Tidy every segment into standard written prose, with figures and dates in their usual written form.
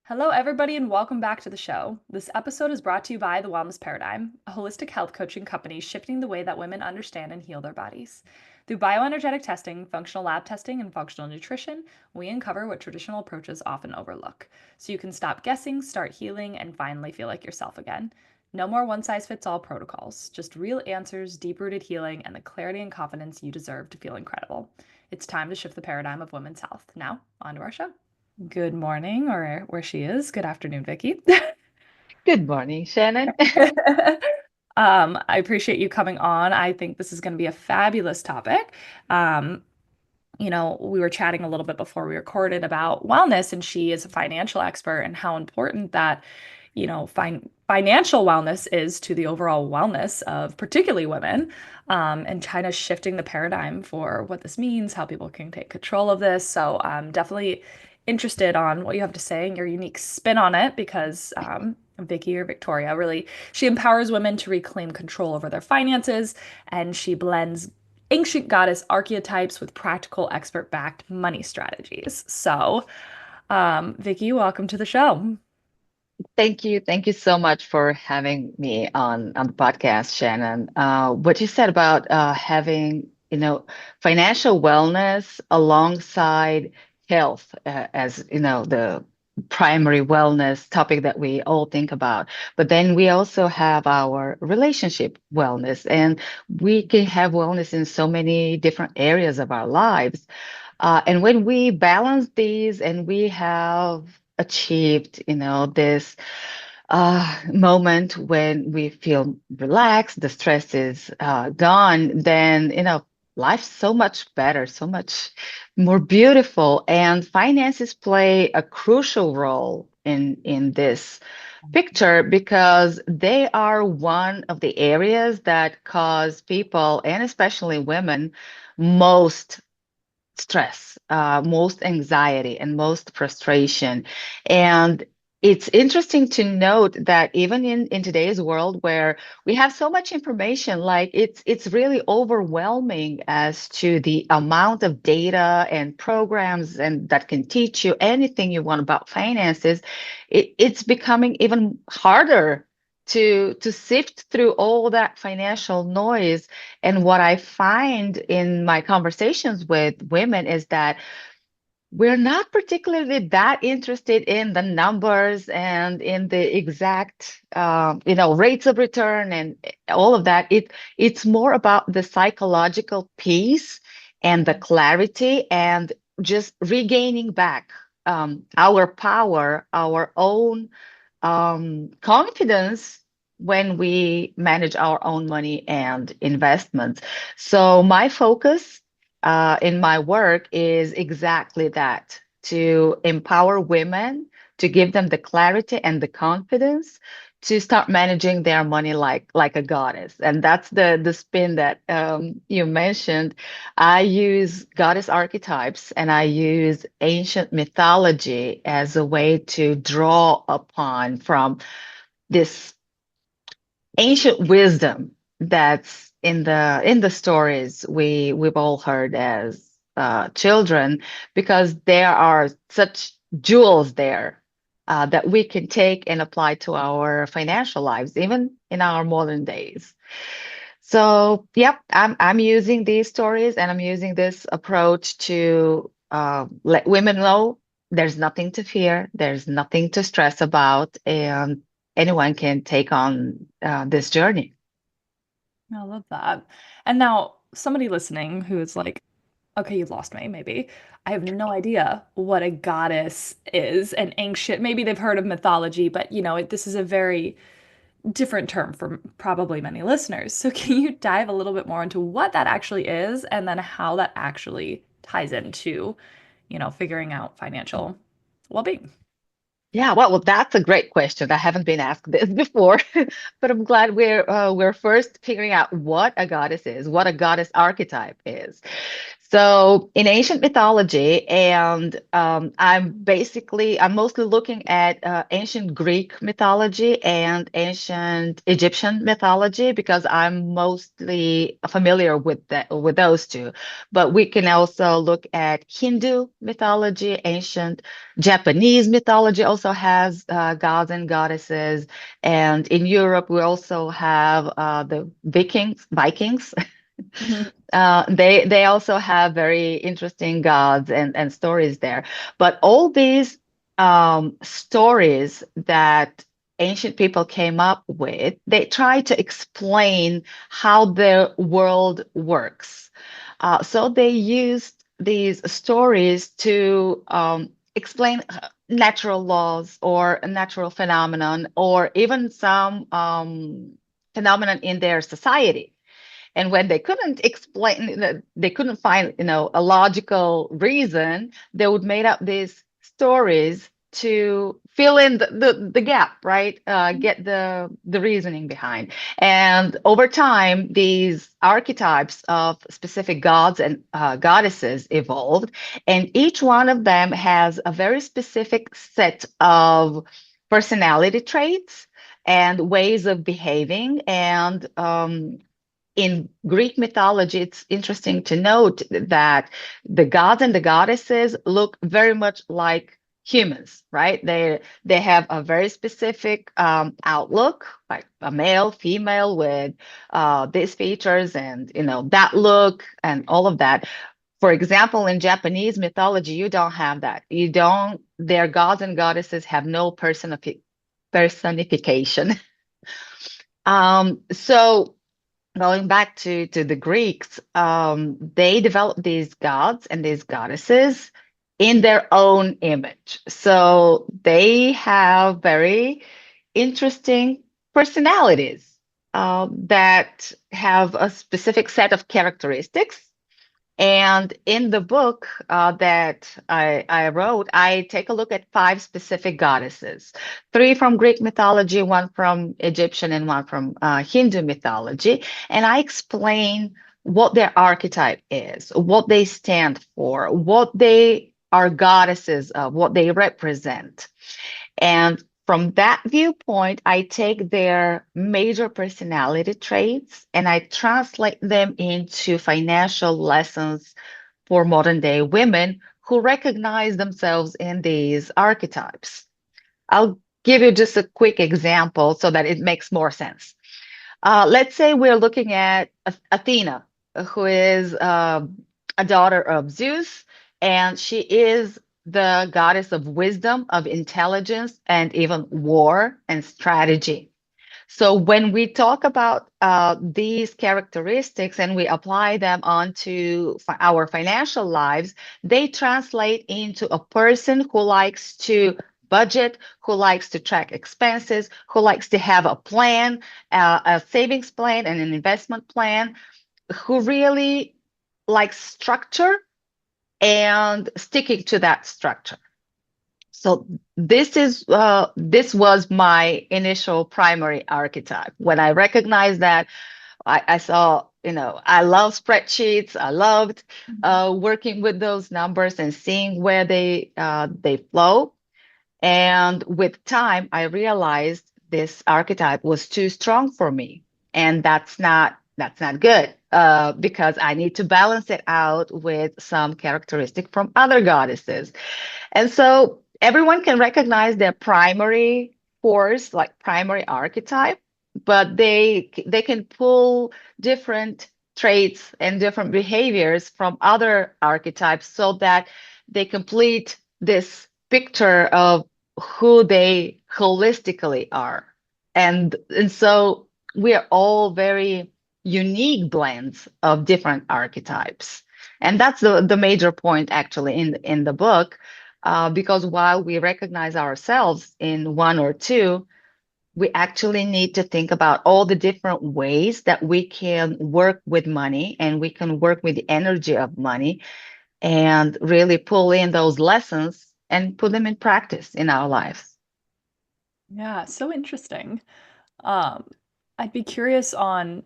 Hello, everybody, and welcome back to the show. This episode is brought to you by The Wellness Paradigm, a holistic health coaching company shifting the way that women understand and heal their bodies. Through bioenergetic testing, functional lab testing, and functional nutrition, we uncover what traditional approaches often overlook. So you can stop guessing, start healing, and finally feel like yourself again. No more one size fits all protocols, just real answers, deep rooted healing, and the clarity and confidence you deserve to feel incredible. It's time to shift the paradigm of women's health. Now, on to our show. Good morning, or where she is. Good afternoon, Vicky. Good morning, Shannon. I appreciate you coming on. I think this is going to be a fabulous topic. Um, we were chatting a little bit before we recorded about wellness, and she is a financial expert and how important that, financial wellness is to the overall wellness of particularly women, and kind of shifting the paradigm for what this means, how people can take control of this. So I'm definitely interested on what you have to say and your unique spin on it because Vicky or Victoria really she empowers women to reclaim control over their finances, and she blends ancient goddess archetypes with practical expert-backed money strategies. So, Vicky, welcome to the show. Thank you. Thank you so much for having me on the podcast, Shannon. What you said about having, financial wellness alongside health as, the primary wellness topic that we all think about. But then we also have our relationship wellness, and we can have wellness in so many different areas of our lives. And when we balance these and we have achieved, this moment when we feel relaxed, the stress is gone, then, life's so much better, so much more beautiful. And finances play a crucial role in this picture because they are one of the areas that cause people, and especially women, most stress, most anxiety, and most frustration. And it's interesting to note that even in today's world where we have so much information, like it's really overwhelming as to the amount of data and programs and that can teach you anything you want about finances, it's becoming even harder to sift through all that financial noise. And what I find in my conversations with women is that we're not particularly that interested in the numbers and in the exact, rates of return and all of that. It's more about the psychological piece and the clarity and just regaining back our power, our own confidence when we manage our own money and investments. So my focus in my work is exactly that, to empower women, to give them the clarity and the confidence to start managing their money like a goddess. And that's the spin that you mentioned. I use goddess archetypes and I use ancient mythology as a way to draw upon from this ancient wisdom that's in the stories we've all heard as children, because there are such jewels there that we can take and apply to our financial lives, even in our modern days. So, yep, I'm using these stories and I'm using this approach to let women know there's nothing to fear, there's nothing to stress about, and anyone can take on this journey. I love that. And now, somebody listening who is like, okay, you've lost me, maybe. I have no idea what a goddess is, an ancient, maybe they've heard of mythology, but this is a very different term for probably many listeners. So, can you dive a little bit more into what that actually is and then how that actually ties into, figuring out financial well-being? Yeah, well, that's a great question. I haven't been asked this before, but I'm glad we're first figuring out what a goddess is, what a goddess archetype is. So in ancient mythology, and I'm mostly looking at ancient Greek mythology and ancient Egyptian mythology because I'm mostly familiar with those two. But we can also look at Hindu mythology, ancient Japanese mythology also has gods and goddesses, and in Europe we also have the Vikings. Mhm. They also have very interesting gods and stories there. But all these stories that ancient people came up with, they try to explain how the world works. So they used these stories to explain natural laws or a natural phenomenon or even some phenomenon in their society. And when they couldn't explain, they couldn't find, a logical reason, they would make up these stories to fill in the gap, right? Get the reasoning behind. And over time, these archetypes of specific gods and goddesses evolved, and each one of them has a very specific set of personality traits and ways of behaving and in Greek mythology, it's interesting to note that the gods and the goddesses look very much like humans, right? They have a very specific outlook, like a male, female with these features and that look and all of that. For example, in Japanese mythology, you don't have that. You don't. Their gods and goddesses have no personification. So going back to the Greeks, they developed these gods and these goddesses in their own image. So they have very interesting personalities that have a specific set of characteristics, and in the book that I wrote, I take a look at five specific goddesses, three from Greek mythology, one from Egyptian, and one from Hindu mythology. And I explain what their archetype is, what they stand for, what they are goddesses of, what they represent. And from that viewpoint, I take their major personality traits and I translate them into financial lessons for modern day women who recognize themselves in these archetypes. I'll give you just a quick example so that it makes more sense. Let's say we're looking at Athena, who is a daughter of Zeus, and she is the goddess of wisdom, of intelligence, and even war and strategy. So when we talk about these characteristics and we apply them onto our financial lives, they translate into a person who likes to budget, who likes to track expenses, who likes to have a plan, a savings plan and an investment plan, who really likes structure and sticking to that structure. So this was my initial primary archetype. When I recognized that, I saw, I love spreadsheets. I loved working with those numbers and seeing where they flow. And with time, I realized this archetype was too strong for me, and that's not good because I need to balance it out with some characteristic from other goddesses. And so everyone can recognize their primary force, like primary archetype, but they can pull different traits and different behaviors from other archetypes so that they complete this picture of who they holistically are. And so we are all very unique blends of different archetypes. And that's the major point actually in the book because while we recognize ourselves in one or two, we actually need to think about all the different ways that we can work with money and we can work with the energy of money and really pull in those lessons and put them in practice in our lives. Yeah, so interesting. Um, I'd be curious on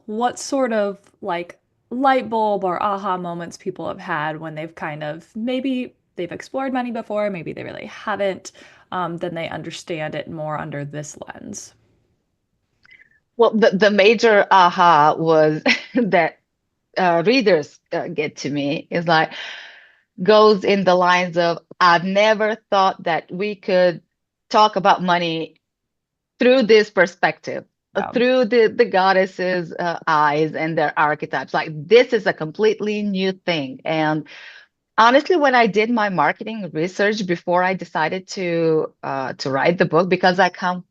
what sort of like light bulb or aha moments people have had when they've kind of maybe they've explored money before, maybe they really haven't, then they understand it more under this lens. Well, the major aha was that readers get to me is like goes in the lines of I've never thought that we could talk about money through this perspective, Yeah. through the goddesses' eyes and their archetypes. Like this is a completely new thing. And honestly, when I did my marketing research before I decided to write the book, because I come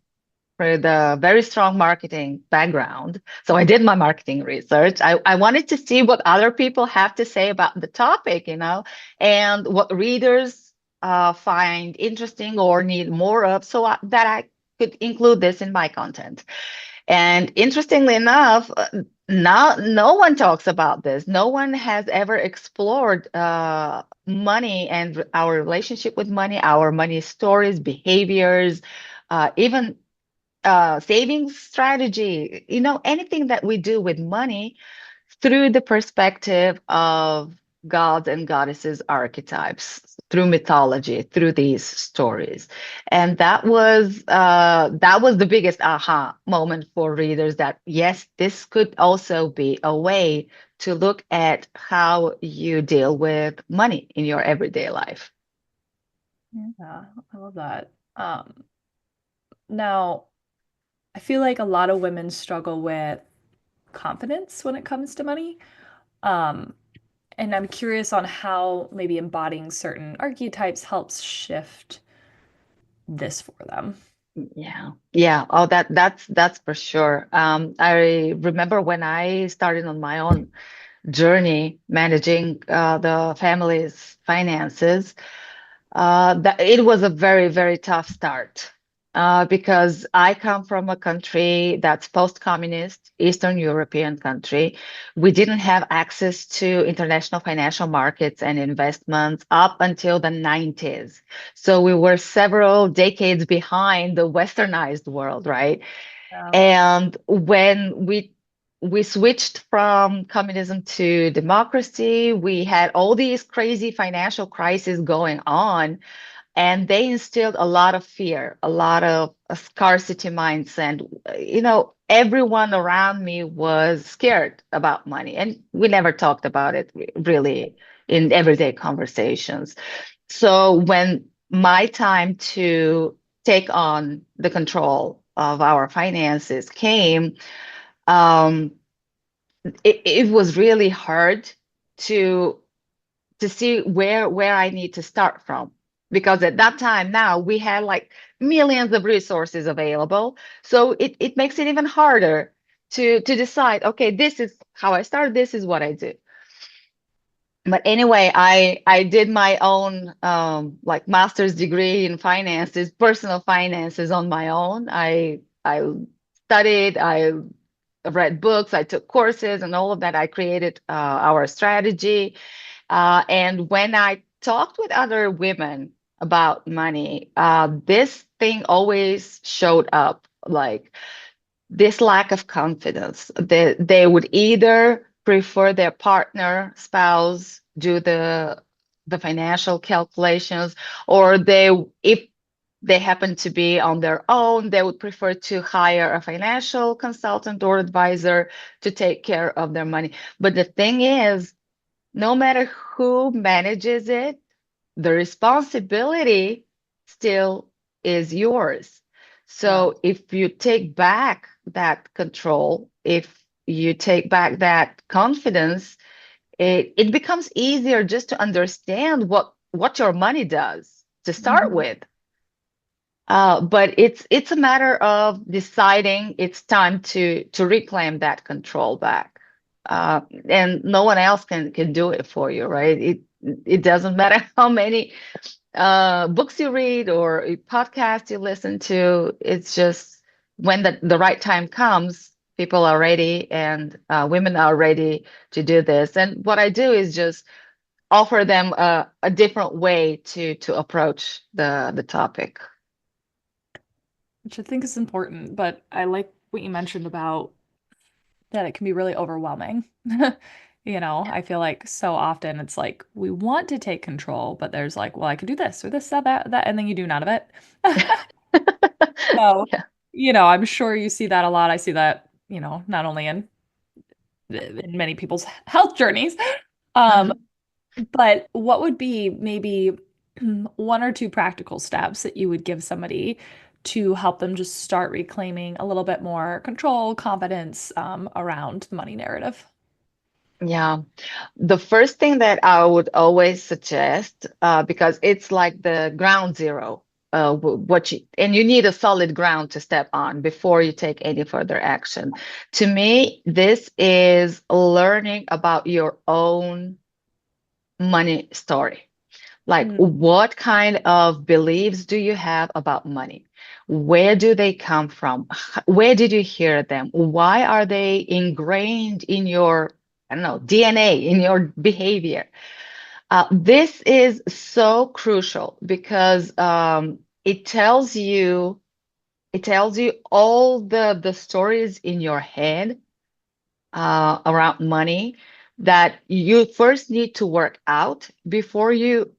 with a very strong marketing background. So I did my marketing research. I wanted to see what other people have to say about the topic, and what readers find interesting or need more of, so that I could include this in my content. And interestingly enough, now no one talks about this. No one has ever explored money and our relationship with money, our money stories, behaviors, even savings strategy, anything that we do with money through the perspective of gods and goddesses archetypes, through mythology, through these stories. And that was the biggest aha moment for readers, that yes, this could also be a way to look at how you deal with money in your everyday life. Yeah, I love that. Now, I feel like a lot of women struggle with confidence when it comes to money. Um, and I'm curious on how maybe embodying certain archetypes helps shift this for them. Yeah. Yeah. Oh, that's for sure. I remember when I started on my own journey managing the family's finances, that it was a very, very tough start. Because I come from a country that's post-communist, Eastern European country. We didn't have access to international financial markets and investments up until the 90s. So we were several decades behind the westernized world, right? Yeah. And when we switched from communism to democracy, we had all these crazy financial crises going on, and they instilled a lot of fear, a lot of a scarcity mindset. Everyone around me was scared about money, and we never talked about it really in everyday conversations. So when my time to take on the control of our finances came, um, it was really hard to to see where I need to start from. Because at that time now we had like millions of resources available. So it makes it even harder to decide, okay, this is how I start, this is what I do. But anyway, I did my own like master's degree in finances, personal finances on my own. I studied, I read books, I took courses, and all of that. I created our strategy. And when I talked with other women about money, this thing always showed up, like this lack of confidence. They would either prefer their partner, spouse, do the financial calculations, or if they happen to be on their own, they would prefer to hire a financial consultant or advisor to take care of their money. But the thing is, no matter who manages it, the responsibility still is yours. Yeah. So if you take back that control, if you take back that confidence, it becomes easier just to understand what your money does to start Mhm. with. But it's a matter of deciding it's time to reclaim that control back. And no one else can do it for you, right? It doesn't matter how many books you read or a podcast you listen to. It's just when the right time comes, people are ready, and women are ready to do this. And what I do is just offer them a different way to approach the topic. Which I think is important, but I like what you mentioned about that it can be really overwhelming. I feel like so often it's like we want to take control, but there's like, well, I could do this or this, that, and then you do none of it. So, Yeah. I'm sure you see that a lot. I see that, not only in many people's health journeys. Um, Mhm. but what would be maybe one or two practical steps that you would give somebody to help them just start reclaiming a little bit more control, confidence, around the money narrative? Yeah. The first thing that I would always suggest, because it's like the ground zero, and you need a solid ground to step on before you take any further action. To me, this is learning about your own money story. Like, Mm, what kind of beliefs do you have about money? Where do they come from? Where did you hear them? Why are they ingrained in your, I don't know, DNA, in your behavior? This is so crucial because it tells you all the stories in your head around money that you first need to work out before you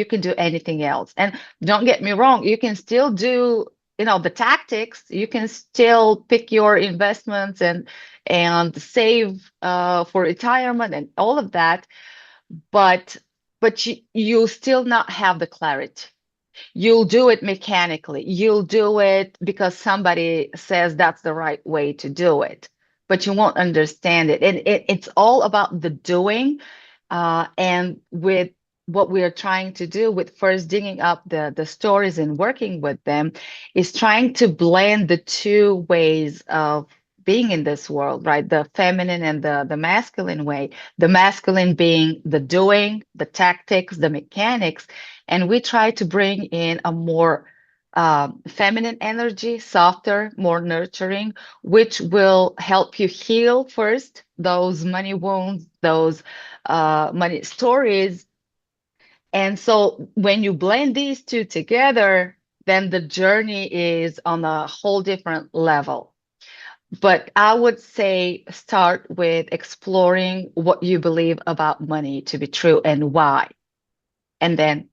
can do anything else. And don't get me wrong, you can still do, the tactics. You can still pick your investments and save for retirement and all of that, but you still not have the clarity. You'll do it mechanically. You'll do it because somebody says that's the right way to do it, but you won't understand it. And it's all about the doing. And with what we are trying to do with first digging up the stories and working with them is trying to blend the two ways of being in this world, right? The feminine and the masculine way. The masculine being the doing, the tactics, the mechanics, and we try to bring in a more feminine energy, softer, more nurturing, which will help you heal first those money wounds, those money stories. And so when you blend these two together, then the journey is on a whole different level. But I would say start with exploring what you believe about money to be true and why. And then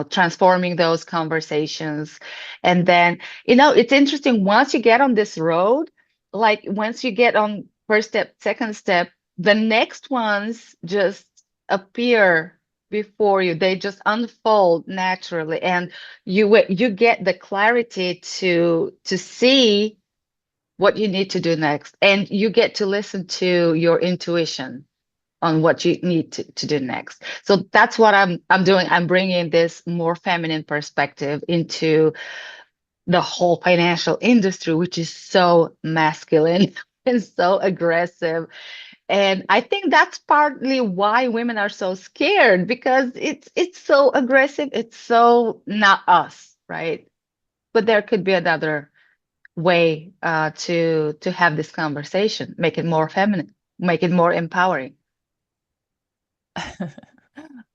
transforming those conversations. And then, it's interesting once you get on this road, like once you get on first step, second step, the next ones just appear before you. They just unfold naturally, and you get the clarity to see what you need to do next, and you get to listen to your intuition on what you need to do next. So that's what I'm doing. I'm bringing this more feminine perspective into the whole financial industry, which is so masculine and so aggressive. And I think that's partly why women are so scared because it's so aggressive. It's so not us, right? But there could be another way to have this conversation, make it more feminine, make it more empowering.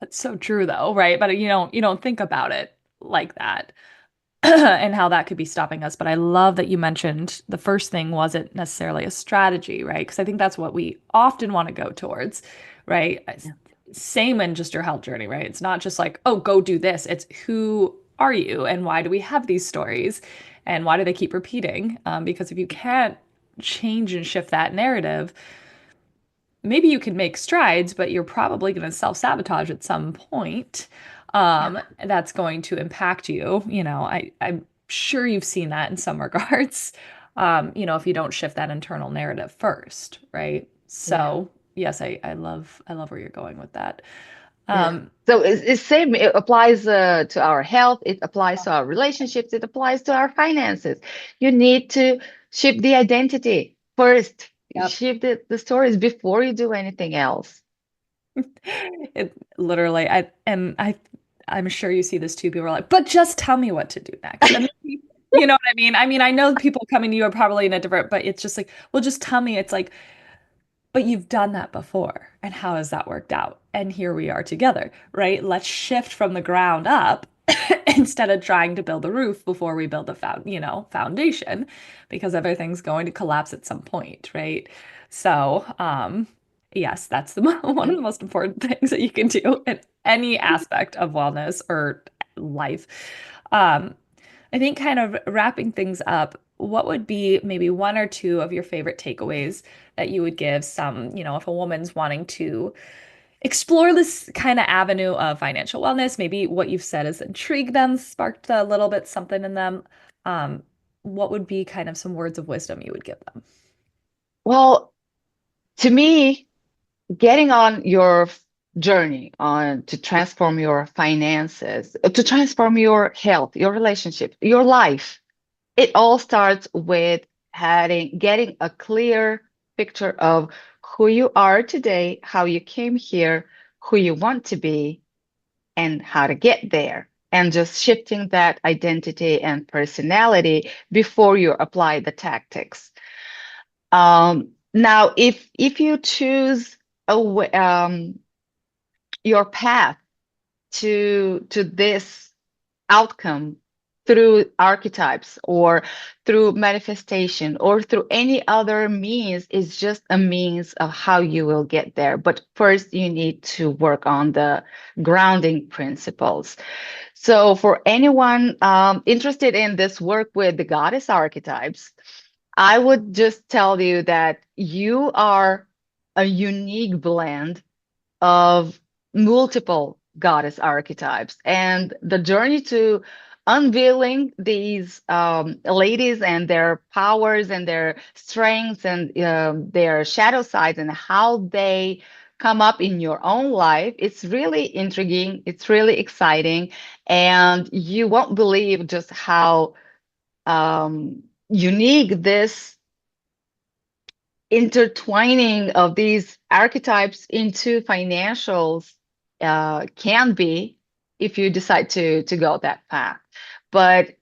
That's so true though, right? But you don't think about it like that. And how that could be stopping us. But I love that you mentioned the first thing wasn't necessarily a strategy, right? Because I think that's what we often want to go towards, right? Yeah. Same in just your health journey, right? It's not just like, oh, go do this. It's who are you and why do we have these stories and why do they keep repeating? Because if you can't change and shift that narrative, maybe you can make strides, but you're probably going to self-sabotage at some point. Yeah. That's going to impact you. I'm sure you've seen that in some regards. If you don't shift that internal narrative first, right? Yeah. So yes, I love where you're going with that. Yeah. Um, So it's same. It applies to our health. It applies to our relationships. It applies to our finances. You need to shift the identity first. yep. Shift the stories before you do anything else. It literally, I'm sure you see this too. People are like, but just tell me what to do next. And you know what I mean? I mean, I know people coming to you are probably in a different, but it's just like, well, just tell me. It's like, but you've done that before. And how has that worked out? And here we are together, right? Let's shift from the ground up instead of trying to build the roof before we build the foundation, because everything's going to collapse at some point, right? So, Yes, that's the one of the most important things that you can do in any aspect of wellness or life. Um, I think kind of wrapping things up, what would be maybe one or two of your favorite takeaways that you would give some, if a woman's wanting to explore this kind of avenue of financial wellness, maybe what you've said has intrigued them, sparked a little bit something in them. Um, what would be kind of some words of wisdom you would give them? Well, to me, getting on your journey on to transform your finances, to transform your health, your relationship, your life, it all starts with getting a clear picture of who you are today, how you came here, who you want to be, and how to get there. And just shifting that identity and personality before you apply the tactics. Now, if you choose your path to this outcome through archetypes or through manifestation or through any other means, is just a means of how you will get there. But first, you need to work on the grounding principles. So, for anyone interested in this work with the goddess archetypes, I would just tell you that you are a unique blend of multiple goddess archetypes. And the journey to unveiling these ladies and their powers and their strengths and their shadow sides and how they come up in your own life, it's really intriguing, it's really exciting, and you won't believe just how unique this intertwining of these archetypes into financials can be if you decide to go that path. But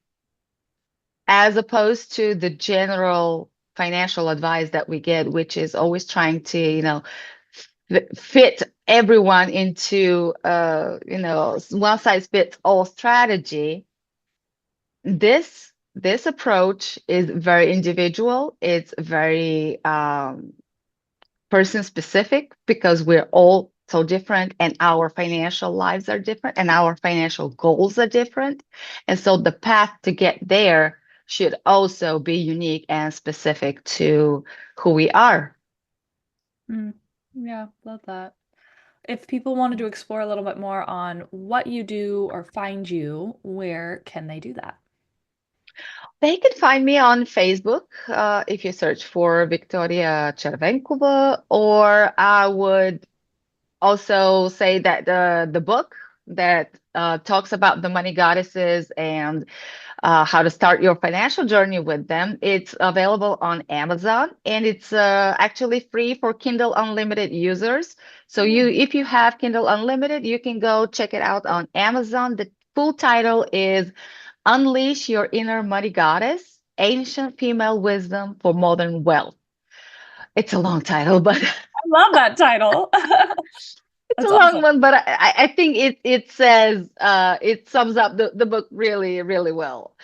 as opposed to the general financial advice that we get, which is always trying to, fit everyone into, one size fits all strategy, this approach is very individual. It's very person specific because we're all so different and our financial lives are different and our financial goals are different. And so the path to get there should also be unique and specific to who we are. Mm, yeah, love that. If people wanted to explore a little bit more on what you do or find you, where can they do that? They can find me on Facebook if you search for Viktoria Chervenkova, or I would also say that the book that talks about the money goddesses and how to start your financial journey with them. It's available on Amazon and it's actually free for Kindle Unlimited users. So if you have Kindle Unlimited, you can go check it out on Amazon. The full title is Unleash Your Inner Money Goddess, Ancient Female Wisdom for Modern Wealth. It's a long title, but I love that title. it's a That's long awesome. one, but I think it says it sums up the book really, really well.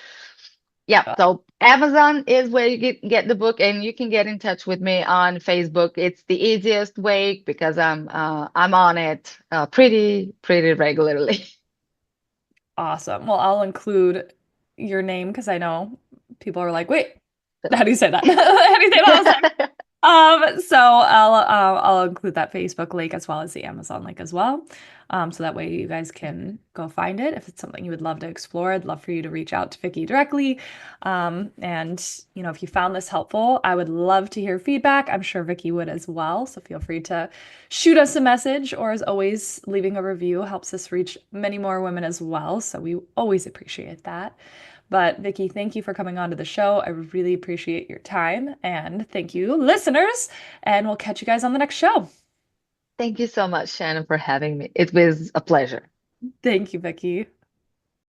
Yeah, so Amazon is where you get the book, and you can get in touch with me on Facebook. It's the easiest way because I'm on it pretty regularly. Awesome. Well, I'll include your name because I know people are like, wait, how do you say that? How do you say that? So I'll include that Facebook link as well as the Amazon link as well. So that way you guys can go find it. If it's something you would love to explore, I'd love for you to reach out to Vicky directly. And if you found this helpful, I would love to hear feedback. I'm sure Vicky would as well. So feel free to shoot us a message, or as always, leaving a review helps us reach many more women as well. So we always appreciate that. But Vicky, thank you for coming on to the show. I really appreciate your time. And thank you, listeners. And we'll catch you guys on the next show. Thank you so much, Shannon, for having me. It was a pleasure. Thank you, Vicky.